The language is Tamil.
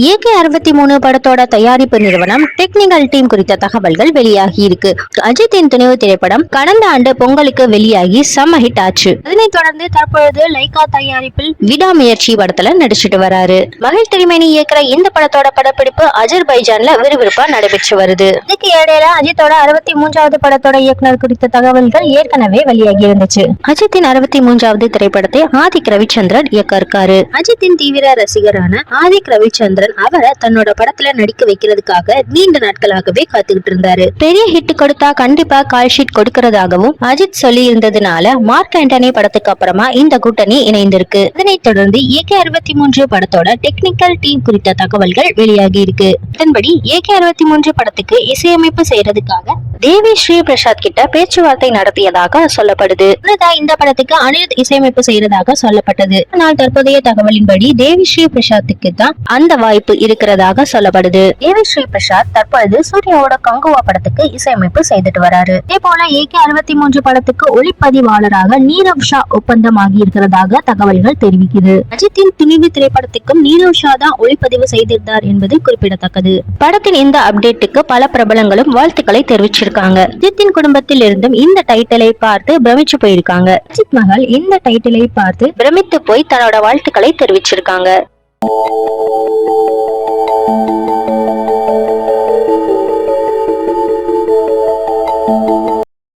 AK-63 படத்தோட தயாரிப்பு நிறுவனம் டெக்னிக்கல் டீம் குறித்த தகவல்கள் வெளியாகி இருக்கு. அஜித்தின் துணிவு திரைப்படம் கடந்த ஆண்டு பொங்கலுக்கு வெளியாகி செம்ம ஹிட் ஆச்சு. அதனைத் தொடர்ந்து தற்பொழுது லைகா தயாரிப்பில் விடாமுயற்சி படத்துல நடிச்சிட்டு வராரு. மகிழ் திருமேனி இயக்குற இந்த படத்தோட படப்பிடிப்பு அஜர்பைஜான்ல விறுவிறுப்பா நடைபெற்று வருது. இதுக்கு இடையில அஜித்தோட 63வது படத்தோட இயக்குனர் குறித்த தகவல்கள் ஏற்கனவே வெளியாகி இருந்துச்சு. அஜித்தின் 63வது திரைப்படத்தை ஆதிக் ரவிச்சந்திரன் இயக்க இருக்காரு. அஜித்தின் தீவிர ரசிகரான ஆதிக் ரவிச்சந்திரன் அவரை தன்னோட படத்துல நடிக்க வைக்கிறதுக்காக நீண்ட நாட்களாகவே காத்துக்கிட்டு இருந்தாரு. பெரிய ஹிட் கொடுத்தா கண்டிப்பா கால் ஷீட் கொடுக்கறதாகவும் அஜித் சொல்லி இருந்ததுனால மார்க் ஆண்டனி படத்துக்கு அப்புறமா இந்த கூட்டணி இணைந்திருக்கு. இதனைத் தொடர்ந்து AK-63 படத்தோட டெக்னிக்கல் டீம் குறித்த தகவல்கள் வெளியாகி இருக்கு. இதன்படி AK-63 படத்துக்கு இசையமைப்பு செய்யறதுக்காக தேவி ஸ்ரீ பிரசாத் கிட்ட பேச்சுவார்த்தை நடத்தியதாக சொல்லப்படுது. இந்த படத்துக்கு அனிருத் இசையமைப்பு செய்யறதாக சொல்லப்பட்டது. ஆனால் தற்போதைய தகவலின்படி தேவி ஸ்ரீ பிரசாத்துக்கு தான் அந்த வாய்ப்பு இருக்கிறதாக சொல்லப்படுது. தேவி ஸ்ரீ பிரசாத் தற்பொழுது சூர்யாவோட கங்குவா படத்துக்கு இசையமைப்பு செய்துட்டு வராரு. இதே போல AK-63 படத்துக்கு ஒளிப்பதிவாளராக நீரவ் ஷா ஒப்பந்தம் ஆகி இருக்கிறதாக தகவல்கள் தெரிவிக்குது. அஜித்தின் துணிவு திரைப்படத்துக்கும் நீரவ் ஷா தான் ஒளிப்பதிவு செய்திருந்தார் என்பது குறிப்பிடத்தக்கது. படத்தின் இந்த அப்டேட்டுக்கு பல பிரபலங்களும் வாழ்த்துக்களை தெரிவிச்சிருக்காங்க. அஜித்தின் குடும்பத்தில் இருந்தும் இந்த டைட்டிலை பார்த்து பிரமிச்சு போயிருக்காங்க. அஜித் மகள் இந்த டைட்டிலை பார்த்து பிரமித்து போய் தன்னோட வாழ்த்துக்களை தெரிவிச்சிருக்காங்க.